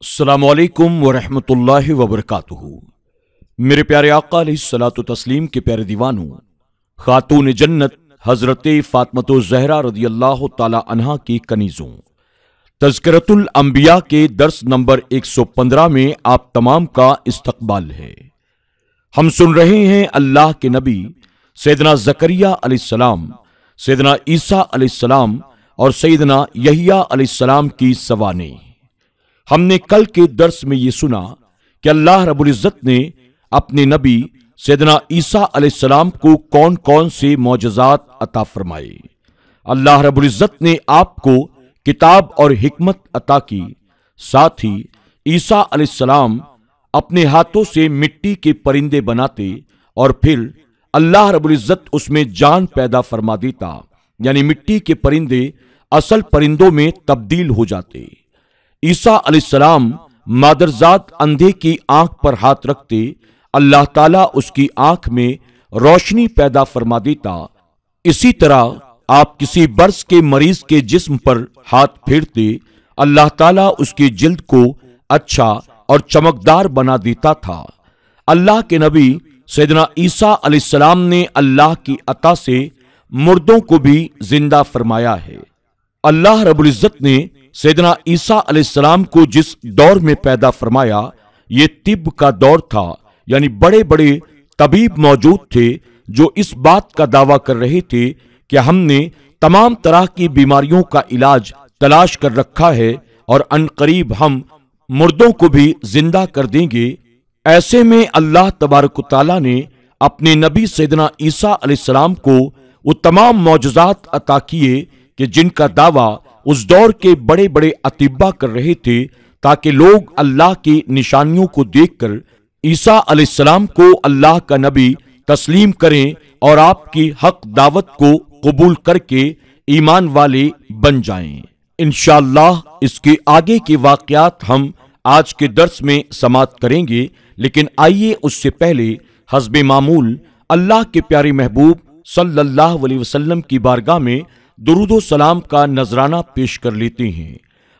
السلام علیکم ورحمۃ اللہ وبرکاتہ۔ میرے پیارے آقا علیہ الصلوۃ والتسلیم کے پیارے دیوانوں، خاتون جنت حضرت فاطمۃ الزہرا رضی اللہ تعالی عنہا کی کنیزوں، تذکرۃ الانبیاء کے درس نمبر 115 میں آپ تمام کا استقبال ہے۔ ہم سن رہے ہیں اللہ کے نبی سیدنا زکریا علیہ السلام، سیدنا عیسیٰ علیہ السلام اور سیدنا یحییٰ علیہ السلام کی سوانح۔ ہم نے کل کے درس میں یہ سنا کہ اللہ رب العزت نے اپنے نبی سیدنا عیسیٰ علیہ السلام کو کون کون سے معجزات عطا فرمائے۔ اللہ رب العزت نے آپ کو کتاب اور حکمت عطا کی، ساتھ ہی عیسیٰ علیہ السلام اپنے ہاتھوں سے مٹی کے پرندے بناتے اور پھر اللہ رب العزت اس میں جان پیدا فرما دیتا، یعنی مٹی کے پرندے اصل پرندوں میں تبدیل ہو جاتے۔ عیسیٰ علیہ السلام مادرزاد اندھے کی آنکھ پر ہاتھ رکھتے، اللہ تعالیٰ اس کی آنکھ میں روشنی پیدا فرما دیتا۔ اسی طرح آپ کسی برس کے مریض کے جسم پر ہاتھ پھیرتے، اللہ تعالیٰ اس کی جلد کو اچھا اور چمکدار بنا دیتا تھا۔ اللہ کے نبی سیدنا عیسیٰ علیہ السلام نے اللہ کی عطا سے مردوں کو بھی زندہ فرمایا ہے۔ اللہ رب العزت نے سیدنا عیسیٰ علیہ السلام کو جس دور میں پیدا فرمایا، یہ طب کا دور تھا، یعنی بڑے بڑے طبیب موجود تھے جو اس بات کا دعویٰ کر رہے تھے کہ ہم نے تمام طرح کی بیماریوں کا علاج تلاش کر رکھا ہے اور عنقریب ہم مردوں کو بھی زندہ کر دیں گے۔ ایسے میں اللہ تبارک و تعالیٰ نے اپنے نبی سیدنا عیسیٰ علیہ السلام کو وہ تمام معجزات عطا کیے کہ جن کا دعویٰ اس دور کے بڑے بڑے اطباء کر رہے تھے، تاکہ لوگ اللہ کی نشانیوں کو دیکھ کر عیسیٰ علیہ السلام کو اللہ کا نبی تسلیم کریں اور آپ کی حق دعوت کو قبول کر کے ایمان والے بن جائیں۔ انشاءاللہ اس کے آگے کے واقعات ہم آج کے درس میں سماعت کریں گے، لیکن آئیے اس سے پہلے حسب معمول اللہ کے پیارے محبوب صلی اللہ علیہ وسلم کی بارگاہ میں درود و سلام کا نذرانہ پیش کر لیتے ہیں۔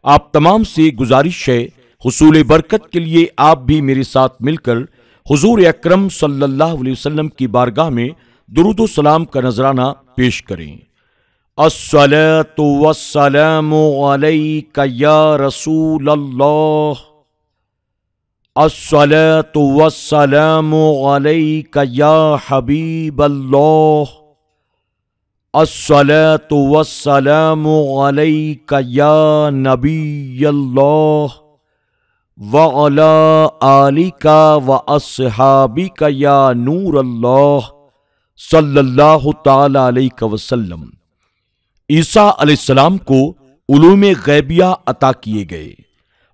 آپ تمام سے گزارش ہے، حصول برکت کے لیے آپ بھی میرے ساتھ مل کر حضور اکرم صلی اللہ علیہ وسلم کی بارگاہ میں درود و سلام کا نذرانہ پیش کریں۔ الصلاۃ والسلام علیک یا رسول اللہ، الصلاۃ والسلام علیک یا حبیب اللہ، الصلاۃ والسلام علیک یا نبی اللہ، وعلی آلک واصحابک یا نور اللہ، صلی اللہ تعالی علیہ وسلم۔ عیسیٰ علیہ السلام کو علوم غیبیہ عطا کیے گئے،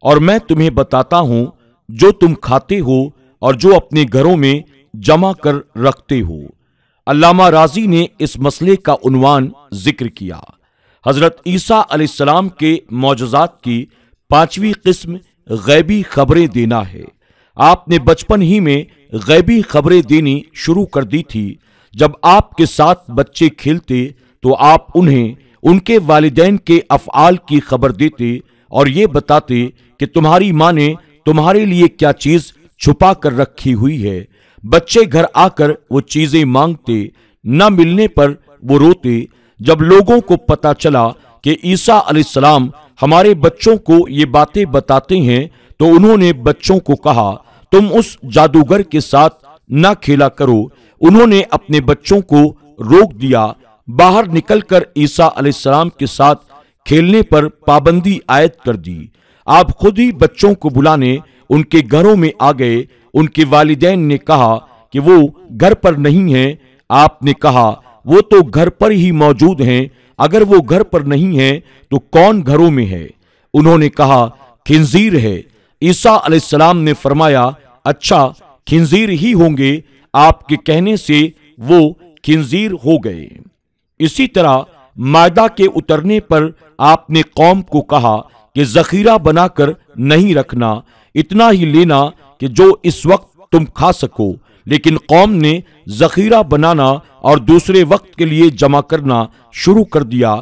اور میں تمہیں بتاتا ہوں جو تم کھاتے ہو اور جو اپنے گھروں میں جمع کر رکھتے ہو۔ علامہ رازی نے اس مسئلے کا عنوان ذکر کیا۔ حضرت عیسیٰ علیہ السلام کے معجزات کی 5ویں قسم غیبی خبریں دینا ہے۔ آپ نے بچپن ہی میں غیبی خبریں دینی شروع کر دی تھی۔ جب آپ کے ساتھ بچے کھیلتے تو آپ انہیں ان کے والدین کے افعال کی خبر دیتے اور یہ بتاتے کہ تمہاری ماں نے تمہارے لیے کیا چیز چھپا کر رکھی ہوئی ہے۔ بچے گھر آ کر وہ چیزیں مانگتے، نہ ملنے پر وہ روتے۔ جب لوگوں کو پتا چلا کہ عیسیٰ علیہ السلام ہمارے بچوں کو یہ باتیں بتاتے ہیں تو انہوں نے بچوں کو کہا، تم اس جادوگر کے ساتھ نہ کھیلا کرو۔ انہوں نے اپنے بچوں کو روک دیا۔ باہر نکل کر عیسیٰ علیہ السلام کے ساتھ کھیلنے پر پابندی عائد کر دی۔ آپ خود ہی بچوں کو بلانے ان کے گھروں میں آ گئے۔ ان کے والدین نے کہا کہ وہ گھر پر نہیں ہیں۔ آپ نے کہا وہ تو گھر پر ہی موجود ہیں، اگر وہ گھر پر نہیں ہیں تو کون گھروں میں ہے؟ انہوں نے کہا خنزیر ہے۔ عیسیٰ علیہ السلام نے فرمایا اچھا خنزیر ہی ہوں گے۔ آپ کے کہنے سے وہ خنزیر ہو گئے۔ اسی طرح مائدہ کے اترنے پر آپ نے قوم کو کہا کہ ذخیرہ بنا کر نہیں رکھنا، اتنا ہی لینا کہ جو اس وقت تم کھا سکو، لیکن قوم نے ذخیرہ بنانا اور دوسرے وقت کے لیے جمع کرنا شروع کر دیا۔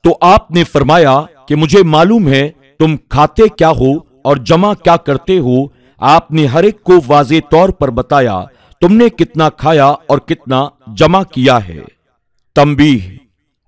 تو آپ نے فرمایا کہ مجھے معلوم ہے تم کھاتے کیا ہو और जमा क्या करते हो, आपने हर एक को वाज़े तौर पर बताया। तुमने कितना खाया और कितना जमा किया है। तंबीह,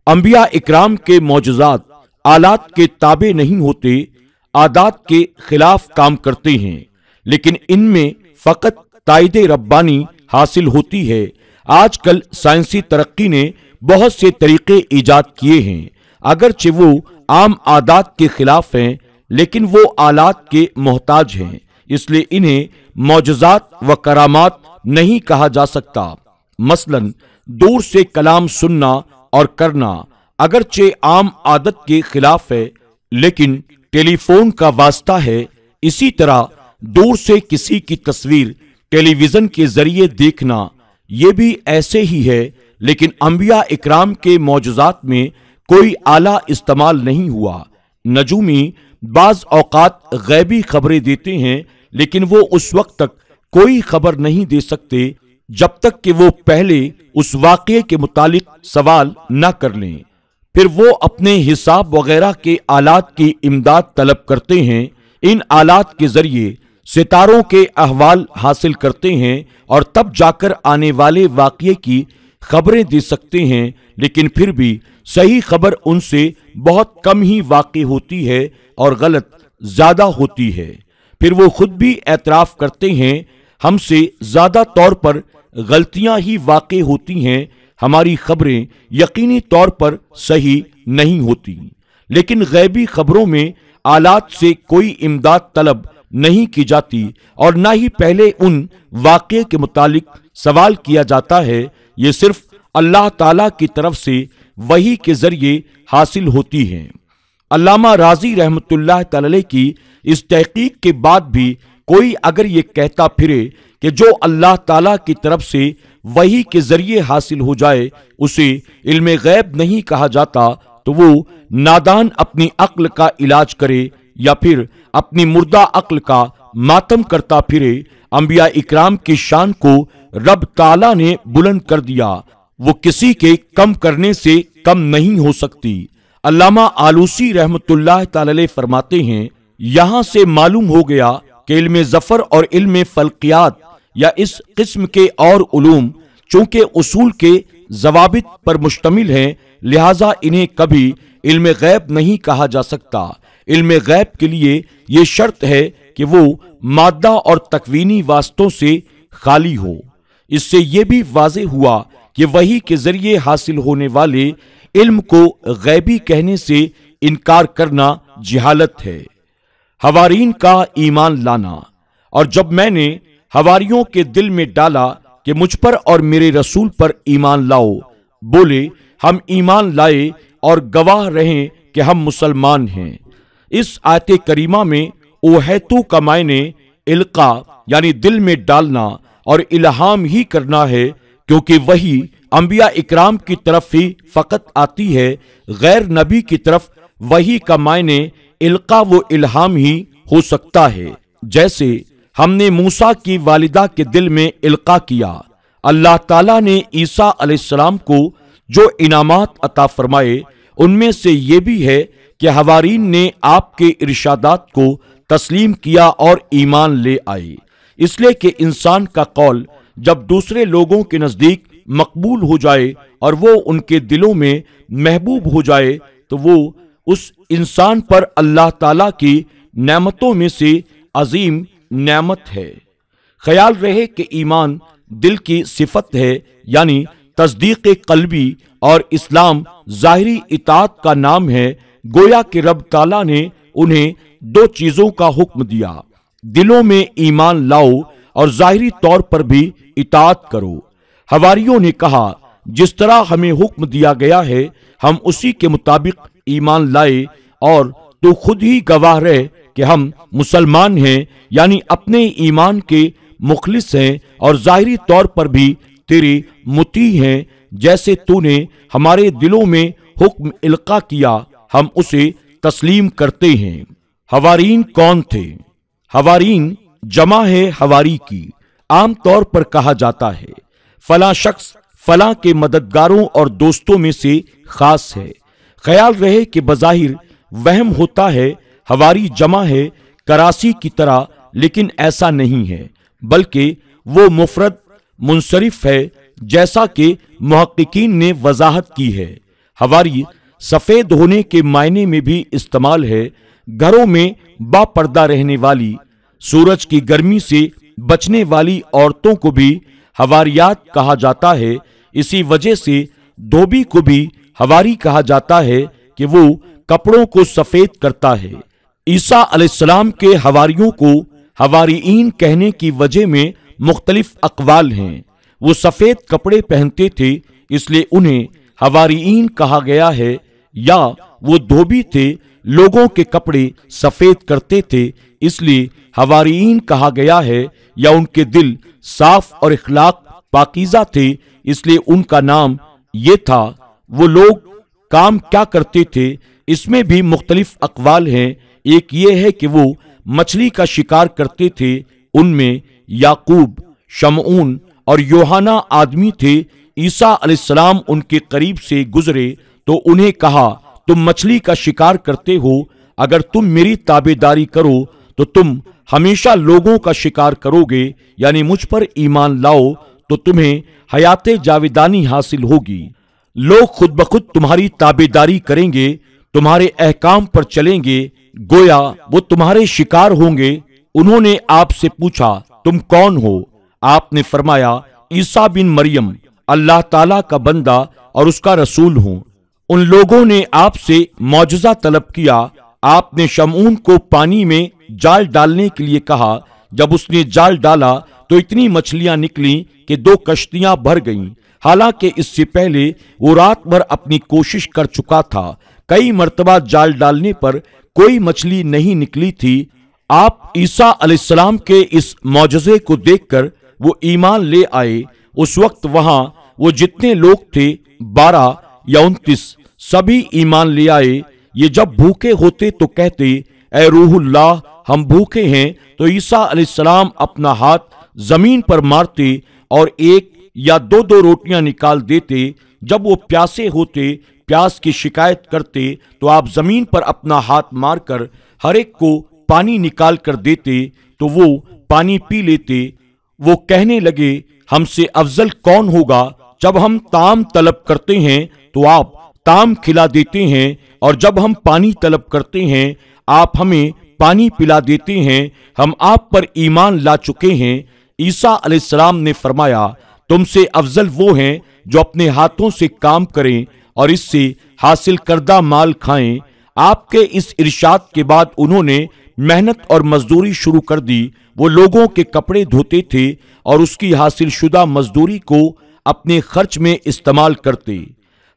अंबिया इकराम के मौजज़ात आलात के ताबे नहीं होते, आदात के खिलाफ काम करते हैं, लेकिन इनमें फकत ताइदे रब्बानी हासिल होती है। आजकल साइंसी तरक्की ने बहुत से तरीके ईजाद किए हैं, अगरचे वो आम आदात के खिलाफ हैं, लेकिन वो आलात के मोहताज हैं, इसलिए इन्हें मौजज़ात व करामात नहीं कहा जा सकता। मसलन दूर से कलाम सुनना और करना अगरचे आम आदत के खिलाफ है, लेकिन टेलीफोन का वास्ता है। इसी तरह दूर से किसी की तस्वीर टेलीविजन के जरिए देखना, ये भी ऐसे ही है, लेकिन अंबिया इकराम के मौजज़ात में कोई आला इस्तेमाल नहीं हुआ। नजूमी बाज औकात गैबी खबरें देते हैं, लेकिन वो उस वक्त तक कोई खबर नहीं दे सकते जब तक कि वो पहले उस वाक़ये के मुतालिक सवाल न कर लें। फिर वो अपने हिसाब वगैरह के आलात की इमदाद तलब करते हैं। इन आलात के जरिए सितारों के अहवाल हासिल करते हैं और तब जाकर आने वाले वाक़ये की खबरें दे सकते हैं, लेकिन फिर भी सही खबर उनसे बहुत कम ही वाक़ई होती है और गलत ज़्यादा होती है। फिर वो खुद भी एतराफ़ करते हैं, हमसे ज़्यादा तौर पर गलतियां ही वाक़ई होती हैं, हमारी खबरें यकीनी तौर पर सही नहीं होती। लेकिन गैबी खबरों में आलात से कोई इमदाद तलब नहीं की जाती और ना ही पहले उन वाक़ये के मुतालिक सवाल किया जाता है। ये सिर्फ अल्लाह ताला की तरफ से वही के जरिए हासिल होती हैं। अल्लामा राजी रहमतुल्लाह तआला की इस तहकीक के बाद भी कोई अगर ये कहता फिरे कि जो अल्लाह ताला की तरफ से वही के जरिए हासिल हो जाए उसे इल्मे गैब नहीं कहा जाता, तो वो नादान अपनी अक्ल का इलाज करे या फिर अपनी मुर्दा अक्ल का मातम करता फिरे। अंबिया इकराम की शान को रब ताला ने बुलंद कर दिया, वो किसी के कम करने से कम नहीं हो सकती। अल्लामा आलूसी रहमतुल्लाह तआला फरमाते हैं, यहां से मालूम हो गया कि इल्मे ज़फ़र और इल्मे फ़ल्क़ियात या इस किस्म के और उलूम चूंकि उसूल के ज़वाबित पर मुश्तमिल हैं, लिहाजा इन्हें कभी इल्मे गैब नहीं कहा जा सकता। इल्मे गैब के लिए ये शर्त है कि वो मादा और तकवीनी वास्तों से खाली हो। इससे ये भी वाज़े हुआ कि वही के जरिए हासिल होने वाले इल्म को गैबी कहने से इनकार करना जिहालत है। हवारीन का ईमान लाना, और जब मैंने हवारियों के दिल में डाला कि मुझ पर और मेरे रसूल पर ईमान लाओ, बोले हम ईमान लाए और गवाह रहें कि हम मुसलमान हैं। इस आयत करीमा में ओहैतु का मायने इल्का यानी दिल में डालना और इल्हाम ही करना है, क्योंकि वही अंबिया इकराम की तरफ ही फकत आती है। गैर नबी की तरफ वही का मायने इल्का व इल्हाम ही हो सकता है। जैसे हमने मूसा की वालिदा के दिल में इल्का किया। अल्लाह ताला ने ईसा अलैहिस्सलाम को जो इनामात अता फरमाए उनमें से ये भी है कि हवारीन ने आपके इरशादात को तस्लीम किया और ईमान ले आए। इसलिए कि इंसान का कौल जब दूसरे लोगों के नज़दीक मकबूल हो जाए और वो उनके दिलों में महबूब हो जाए, तो वो उस इंसान पर अल्लाह ताला की नेमतों में से अजीम नेमत है। ख्याल रहे कि ईमान दिल की सिफत है, यानी तस्दीक कल्बी, और इस्लाम ज़ाहिरी इताअत का नाम है। गोया कि रब ताला ने उन्हें दो चीज़ों का हुक्म दिया, दिलों में ईमान लाओ और ज़ाहिरी तौर पर भी इताअत करो। हवारियों ने कहा, जिस तरह हमें हुक्म दिया गया है हम उसी के मुताबिक ईमान लाए, और तू खुद ही गवाह रहे कि हम मुसलमान हैं, यानी अपने ईमान के मुखलिस हैं और ज़ाहिरी तौर पर भी तेरे मुती हैं। जैसे तूने हमारे दिलों में हुक्म इल्का किया हम उसे तस्लीम करते हैं। हवारीन कौन थे? हवारीन जमा है हवारी की। आम तौर पर कहा जाता है फला शख्स फला के मददगारों और दोस्तों में से खास है। ख्याल रहे कि बज़ाहिर वहम होता है। हवारी जमा है, करासी की तरह, लेकिन ऐसा नहीं है, बल्कि वो मुफरद मुनसरिफ है, जैसा कि मुहक्किकीन ने वजाहत की है। हवारी सफेद होने के मायने में भी इस्तेमाल है। घरों में बापर्दा रहने वाली, सूरज की गर्मी से बचने वाली औरतों को भी हवारियात कहा जाता है। इसी वजह से धोबी को भी हवारी कहा जाता है कि वो कपड़ों को सफेद करता है। ईसा अलैहिस्सलाम के हवारियों को हवारीईन कहने की वजह में मुख्तलिफ अक़वाल हैं। वो सफेद कपड़े पहनते थे, इसलिए उन्हें हवारीईन कहा गया है, या वो धोबी थे, लोगों के कपड़े सफेद करते थे, इसलिए हवारीईन कहा गया है, या उनके दिल साफ और इखलाक पाकीज़ा थे, इसलिए उनका नाम ये था। वो लोग काम क्या करते थे, इसमें भी मुख्तलिफ अक़वाल हैं। एक ये है कि वो मछली का शिकार करते थे। उनमें याकूब, शमऊन और योहाना आदमी थे। ईसा अलैहिस्सलाम उनके करीब से गुजरे तो उन्हें कहा, तुम मछली का शिकार करते हो, अगर तुम मेरी ताबेदारी करो तो तुम हमेशा लोगों का शिकार करोगे, यानी मुझ पर ईमान लाओ तो तुम्हें हयाते जाविदानी हासिल होगी। लोग खुद ब खुद तुम्हारी ताबेदारी करेंगे, तुम्हारे अहकाम पर चलेंगे, गोया वो तुम्हारे शिकार होंगे। उन्होंने आपसे पूछा, तुम कौन हो? आपने फरमाया, ईसा बिन मरियम, अल्लाह ताला का बंदा और उसका रसूल हूं। उन लोगों ने आपसे मौजज़ा तलब किया। आपने शमऊन को पानी में जाल डालने के लिए कहा। जब उसने जाल डाला तो इतनी मछलियां निकली कि 2 कश्तियां भर गईं। हालांकि इससे पहले वो रात भर अपनी कोशिश कर चुका था। कई मर्तबा जाल डालने पर कोई मछली नहीं निकली थी। आप ईसा अलैहिस्सलाम के इस मौजज़े को देखकर वो ईमान ले आए। उस वक्त वहां वो जितने लोग थे 12 या 29 सभी ईमान ले आए। ये जब भूखे होते तो कहते, ए रूहुल्लाह, हम भूखे हैं। तो ईसा अलैहिस्सलाम अपना हाथ जमीन पर मारते और 1 या 2 रोटियां निकाल देते। जब वो प्यासे होते, प्यास की शिकायत करते, तो आप जमीन पर अपना हाथ मारकर हर एक को पानी निकाल कर देते, तो वो पानी पी लेते। वो कहने लगे, हमसे अफजल कौन होगा? जब हम ताम तलब करते हैं तो आप ताम खिला देते हैं, और जब हम पानी तलब करते हैं आप हमें पानी पिला देते हैं। हम आप पर ईमान ला चुके हैं। ईसा अलैहिस्सलाम ने फरमाया, तुमसे अफजल वो हैं जो अपने हाथों से काम करें और इससे हासिल करदा माल खाएं। आपके इस इरशाद के बाद उन्होंने मेहनत और मजदूरी शुरू कर दी। वो लोगों के कपड़े धोते थे और उसकी हासिल शुदा मजदूरी को अपने खर्च में इस्तेमाल करते।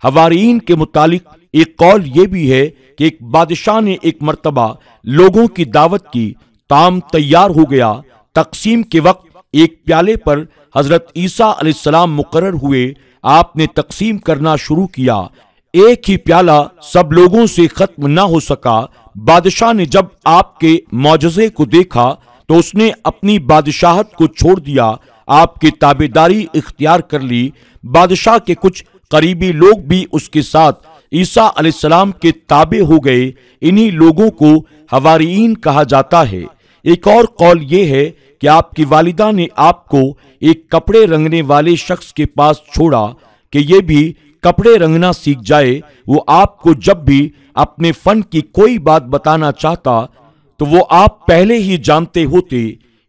हवारीन के मुतालिक एक कौल ये भी है कि एक बादशाह ने एक मर्तबा लोगों की दावत की। ताम तैयार हो गया। तकसीम के वक्त एक प्याले पर हजरत ईसा अलैहिस्सलाम मुकर्रर हुए। आपने तकसीम करना शुरू किया। एक ही प्याला सब लोगों से खत्म ना हो सका। बादशाह ने जब आपके मौजज़े को देखा तो उसने अपनी बादशाहत को छोड़ दिया, आपकी ताबेदारी इख्तियार कर ली। बादशाह के कुछ करीबी लोग भी उसके साथ ईसा अलैहिस्सलाम के ताबे हो गए। इन्हीं लोगों को हवारीईन कहा जाता है। एक और कौल ये है कि आपकी वालिदा ने आपको एक कपड़े रंगने वाले शख्स के पास छोड़ा कि ये भी कपड़े रंगना सीख जाए। वो आपको जब भी अपने फन की कोई बात बताना चाहता तो वो आप पहले ही जानते होते।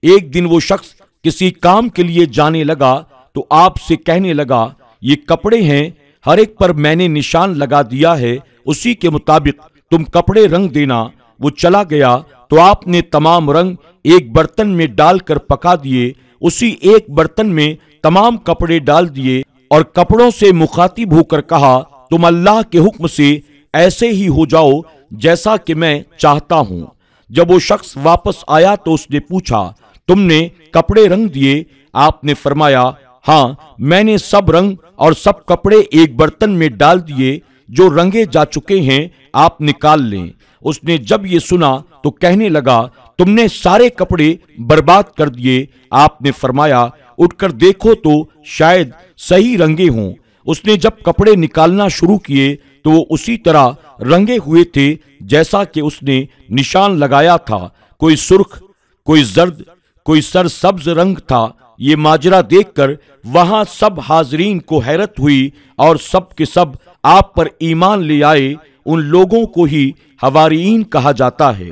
एक दिन वो शख्स किसी काम के लिए जाने लगा तो आपसे कहने लगा, ये कपड़े हैं, हर एक पर मैंने निशान लगा दिया है, उसी के मुताबिक तुम कपड़े रंग देना। वो चला गया तो आपने तमाम रंग एक बर्तन में डालकर पका दिए। उसी एक बर्तन में तमाम कपड़े डाल दिए और कपड़ों से मुखातिब होकर कहा, तुम अल्लाह के हुक्म से ऐसे ही हो जाओ जैसा कि मैं चाहता हूं। जब वो शख्स वापस आया तो उसने पूछा, तुमने कपड़े रंग दिए? आपने फरमाया, हाँ, मैंने सब रंग और सब कपड़े एक बर्तन में डाल दिए। जो रंगे जा चुके हैं आप निकाल लें। उसने जब ये सुना तो कहने लगा, तुमने सारे कपड़े बर्बाद कर दिए। आपने फरमाया, उठकर देखो तो शायद सही रंगे हों। उसने जब कपड़े निकालना शुरू किए तो वो उसी तरह रंगे हुए थे जैसा कि उसने निशान लगाया था। کوئی سرخ، کوئی زرد، کوئی سرسبز رنگ تھا۔ یہ ماجرا دیکھ کر وہاں سب حاضرین کو حیرت ہوئی اور سب کے سب آپ پر ایمان لے آئے۔ ان لوگوں کو ہی حواریین کہا جاتا ہے۔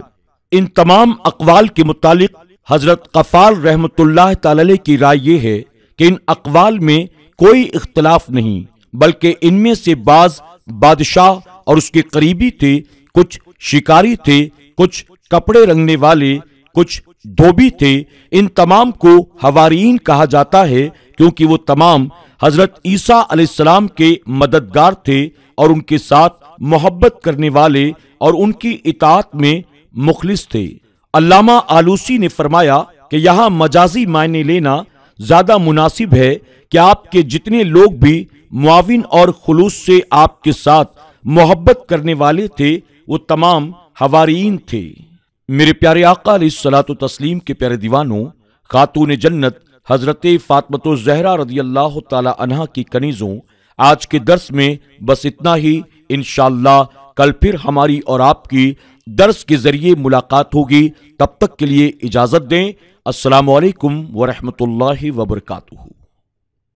ان تمام اقوال کے متعلق حضرت غفار رحمت اللہ تعالی علیہ کی رائے یہ ہے کہ ان اقوال میں کوئی اختلاف نہیں، بلکہ ان میں سے بعض بادشاہ اور اس کے قریبی تھے، کچھ شکاری تھے، کچھ کپڑے رنگنے والے، کچھ دھوبی تھے۔ ان تمام کو حواریین کہا جاتا ہے کیونکہ وہ تمام حضرت عیسیٰ علیہ السلام کے مددگار تھے اور ان کے ساتھ محبت کرنے والے اور ان کی اطاعت میں مخلص تھے۔ علامہ آلوسی نے فرمایا کہ یہاں مجازی معنی لینا زیادہ مناسب ہے کہ آپ کے جتنے لوگ بھی معاون اور خلوص سے آپ کے ساتھ محبت کرنے والے تھے وہ تمام حواریین تھے۔ میرے پیارے آقا علیہ الصلوۃ والتسلیم کے پیارے دیوانوں، خاتون جنت حضرت فاطمہ الزہرا رضی اللہ تعالی عنہا کی کنیزوں، آج کے درس میں بس اتنا ہی۔ انشاءاللہ کل پھر ہماری اور آپ کی درس کے ذریعے ملاقات ہوگی۔ تب تک کے لیے اجازت دیں۔ السلام علیکم ورحمۃ اللہ وبرکاتہ۔